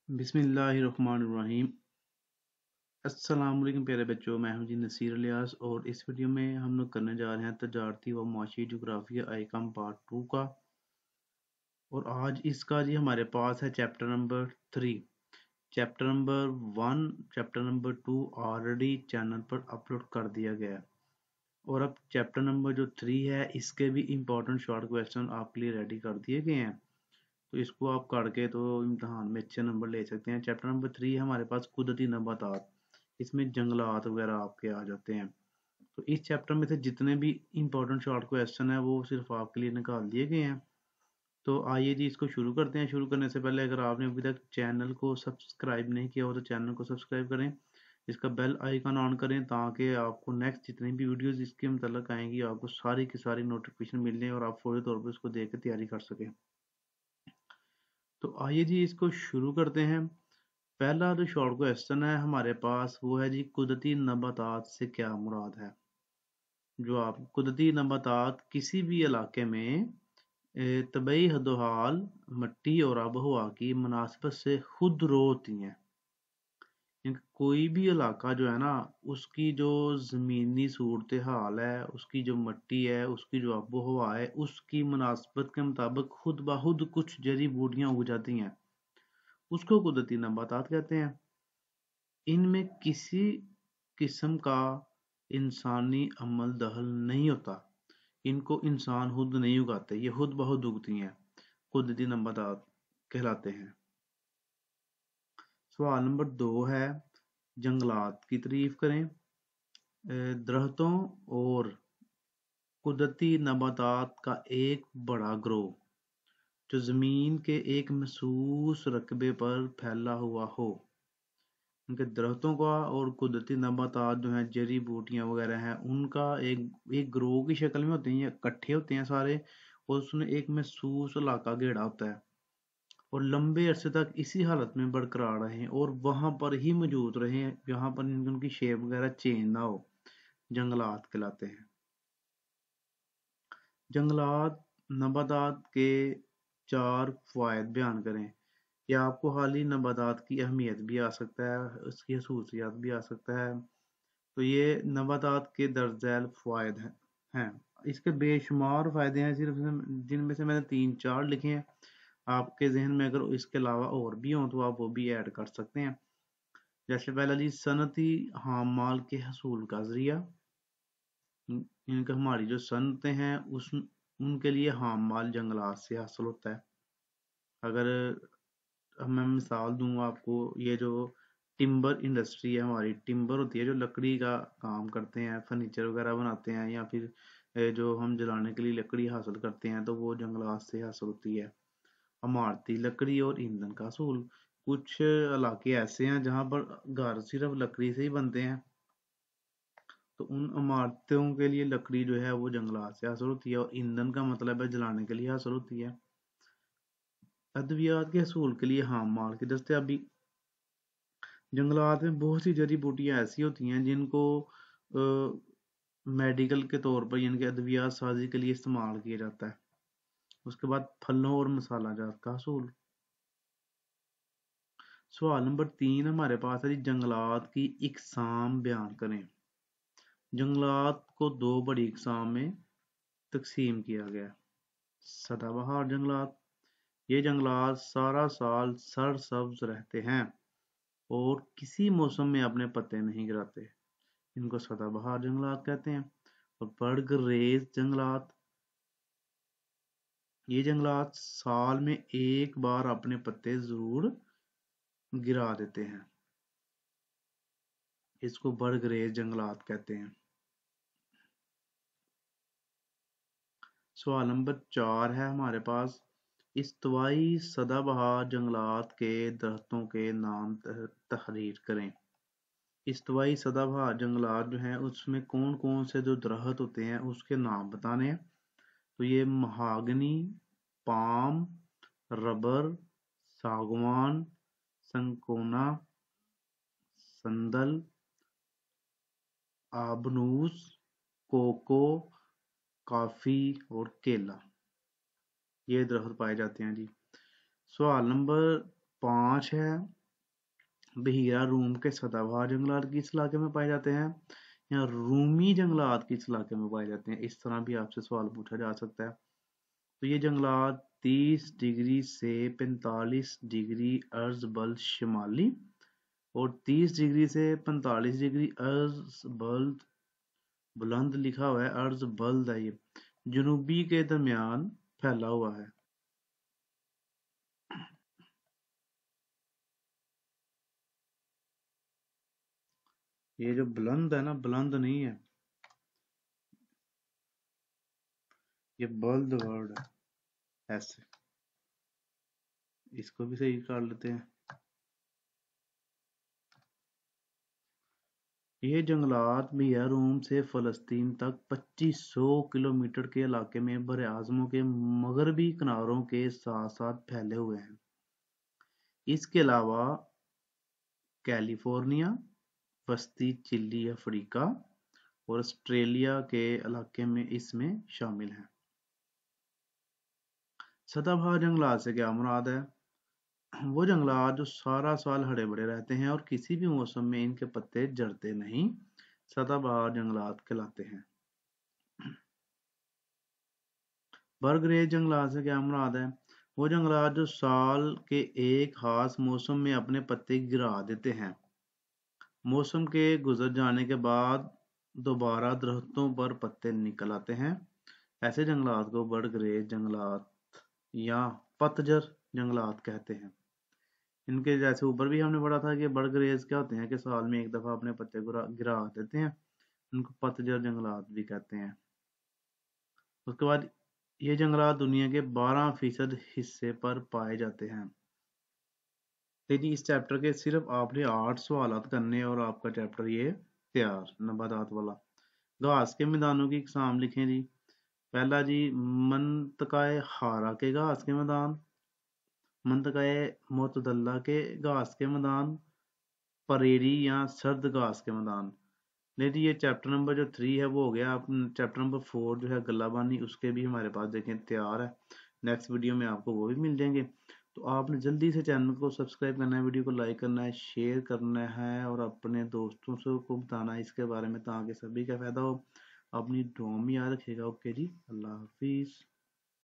बिस्मिल्लाहिर्रहमानिर्रहीम। अस्सलाम वालेकुम प्यारे बच्चों, मैं हूं जी नसीर इलियास और इस वीडियो में हम लोग करने जा रहे हैं तजारती व माशी जोग्राफिया आईकॉम पार्ट 2 का। और आज इसका जी हमारे पास है chapter number 3। Chapter number 1 chapter number 2 already channel पर अपलोड कर दिया गया है और अब चैप्टर नंबर जो 3 है इसके भी इम्पोर्टेंट शॉर्ट क्वेश्चन आपके लिए रेडी कर दिए गए हैं। तो इसको आप करके तो इम्तहान में अच्छे नंबर ले सकते हैं। चैप्टर नंबर 3 हमारे पास कुदरती नबातात, इसमें जंगलात वगैरह आपके आ जाते हैं। तो इस चैप्टर में से जितने भी इम्पोर्टेंट शॉर्ट क्वेश्चन है वो सिर्फ आपके लिए निकाल दिए गए हैं। तो आइए जी इसको शुरू करते हैं। शुरू करने से पहले अगर आपने अभी तक चैनल को सब्सक्राइब नहीं किया हो तो चैनल को सब्सक्राइब करें, इसका बेल आइकन ऑन करें ताकि आपको नेक्स्ट जितनी भी वीडियोस इसके मतलब आएंगी आपको सारी की सारी नोटिफिकेशन मिल जाए और आप फौरी तौर पर उसको देख के तैयारी कर सकें। तो आइए जी इसको शुरू करते हैं। पहला जो शॉर्ट क्वेश्चन है हमारे पास वो है जी कुदरती नबातात से क्या मुराद है। जो आप कुदरती नबातात किसी भी इलाके में तबई हदोहाल मिट्टी और आबहवा की मुनासबत से खुद रो होती हैं। कोई भी इलाका जो है ना उसकी जो ज़मीनी सूरत हाल है, उसकी जो मिट्टी है, उसकी जो आबो हवा है, उसकी मुनासबत के मुताबिक खुद ब खुद कुछ जड़ी बूटियां उग जाती हैं, उसको कुदरती नबातात कहते हैं। इनमें किसी किस्म का इंसानी अमल दखल नहीं होता, इनको इंसान खुद नहीं उगाते, ये खुद ब खुद उगती हैं, कुदरती नबातात कहलाते हैं। सवाल नंबर 2 है, जंगलात की तारीफ करें। दरख्तों और कुदरती नबातात का एक बड़ा ग्रोह जो ज़मीन के एक महसूस रकबे पर फैला हुआ हो। उनके दरख्तों का और कुदरती नबातात जो हैं, जड़ी बूटियां वगैरह हैं, उनका एक ग्रोह की शक्ल में होते हैं, इकट्ठे होते हैं सारे, और उसने एक महसूस इलाका घेरा होता है और लंबे अरसे तक इसी हालत में बरकरार रहें और वहां पर ही मौजूद रहें जहां पर उनकी शेप वगैरह चेंज ना हो, जंगलात कहलाते हैं। जंगलात नबातात के 4 फ़वाइद बयान करें। या आपको हाली नबातात की अहमियत भी आ सकता है, उसकी खसूसियात भी आ सकता है। तो ये नबातात के दर्ज झैल फ़वाइद हैं। इसके बेशुमार फ़ायदे हैं, सिर्फ जिनमें से मैंने 3-4 लिखे हैं। आपके जहन में अगर इसके अलावा और भी हों तो आप वो भी ऐड कर सकते हैं। जैसे पहला जी, सनती हाम माल के हसूल का जरिया। इनका हमारी जो सनतें हैं उस उनके लिए हाम माल जंगलात से हासिल होता है। अगर मैं मिसाल दूँ आपको, ये जो टिम्बर इंडस्ट्री है हमारी, टिम्बर होती है जो लकड़ी का काम करते हैं, फर्नीचर वगैरह बनाते हैं, या फिर जो हम जलाने के लिए लकड़ी हासिल करते हैं तो वो जंगलात से हासिल होती है। इमारती लकड़ी और ईंधन का असूल। कुछ इलाके ऐसे हैं जहाँ पर घर सिर्फ लकड़ी से ही बनते हैं, तो उन इमारतों के लिए लकड़ी जो है वो जंगलात से हासिल होती है, और ईंधन का मतलब है जलाने के लिए हासिल होती है। अद्वियात के हसूल के लिए हाम माल की दस्तयाबी। जंगलात में बहुत सी जड़ी बूटियां ऐसी होती हैं जिनको मेडिकल के तौर पर यानी कि अद्वियात साजी के लिए इस्तेमाल किया जाता है। उसके बाद फलों और मसाला जात का हसूल। सवाल नंबर 3 हमारे पास है जी, जंगलात की इकसाम बयान करें। जंगलात को 2 बड़ी इकसाम में तकसीम किया गया। सदाबहार जंगलात, ये जंगलात सारा साल सरसब्ज रहते हैं और किसी मौसम में अपने पत्ते नहीं गिराते, इनको सदाबहार जंगलात कहते हैं। और बर्गरेज जंगलात, ये जंगलात साल में एक बार अपने पत्ते जरूर गिरा देते हैं, इसको बर्गरेज जंगलात कहते हैं। सवाल नंबर 4 है हमारे पास, इस्तवाई सदाबहार जंगलात के दरख्तों के नाम तहरीर करें। इस्तवाई सदाबहार जंगलात जो हैं उसमें कौन कौन से जो दरख्त होते हैं उसके नाम बताने हैं। तो ये महागनी, पाम, रबर, सागवान, संकोना, संदल, आबनूस, कोको, कॉफी और केला, ये दरख्त पाए जाते हैं जी। सवाल नंबर 5 है, बहीरा रूम के सदाबहार जंगलात किस इलाके में पाए जाते हैं, या रूमी जंगलात किस इलाके में पाए जाते हैं। इस तरह भी आपसे सवाल पूछा जा सकता है। तो ये जंगलात 30 डिग्री से 45 डिग्री अर्ज बल्द शिमाली और 30 डिग्री से 45 डिग्री अर्ज बल्द बुलंद लिखा हुआ है, अर्ज बल्द है, ये जनूबी के दरमियान फैला हुआ है। ये जो बुलंद है ना, बुलंद नहीं है, ये बल्द वर्ड है ऐसे। इसको भी सही कर लेते हैं। ये जंगलात मियां रूम से फ़लस्तीन तक 2500 किलोमीटर के इलाके में बर आज़मों के मगरबी किनारों के साथ साथ फैले हुए हैं। इसके अलावा कैलिफोर्निया, वस्ती चिली अफ्रीका और ऑस्ट्रेलिया के इलाके में इसमें शामिल हैं। सदाबहार जंगलात से क्या मुराद है? वो जंगलात जो सारा साल हरे भरे रहते हैं और किसी भी मौसम में इनके पत्ते झड़ते नहीं, सदाबहार जंगलात कहलाते हैं। बरगरेज जंगलात से क्या मुराद है? वो जंगलात जो साल के एक खास मौसम में अपने पत्ते गिरा देते हैं, मौसम के गुजर जाने के बाद दोबारा दरख्तों पर पत्ते निकल आते हैं। ऐसे जंगलात को बरगरेज जंगलात या पतझर जंगलात कहते हैं। इनके जैसे ऊपर भी हमने पढ़ा था कि बरगरेज क्या होते हैं कि साल में एक दफा अपने पत्ते गिरा देते हैं, उनको पतझर जंगलात भी कहते हैं। उसके बाद ये जंगलात दुनिया के 12% हिस्से पर पाए जाते हैं। लेकिन इस चैप्टर के सिर्फ आपने 8 सवाल करने और आपका चैप्टर ये तैयार, नबातात वाला। घास के मैदानों की इकसाम लिखें जी। पहला जी, मंतकाए हारा के घास के मैदान, मंतकाए मोतदल्ला के घास के मैदान, परेरी या सर्द घास के मैदान। नहीं, ये चैप्टर नंबर जो 3 है वो हो गया। आप चैप्टर नंबर 4 जो है गल्लाबानी, उसके भी हमारे पास देखें तैयार है। नेक्स्ट वीडियो में आपको वो भी मिल जाएंगे। तो आपने जल्दी से चैनल को सब्सक्राइब करना है, वीडियो को लाइक करना है, शेयर करना है और अपने दोस्तों से को बताना है इसके बारे में ताकि सभी का फायदा हो। अपनी दुआ में याद रखिएगा। ओके जी, अल्लाह हाफिज़।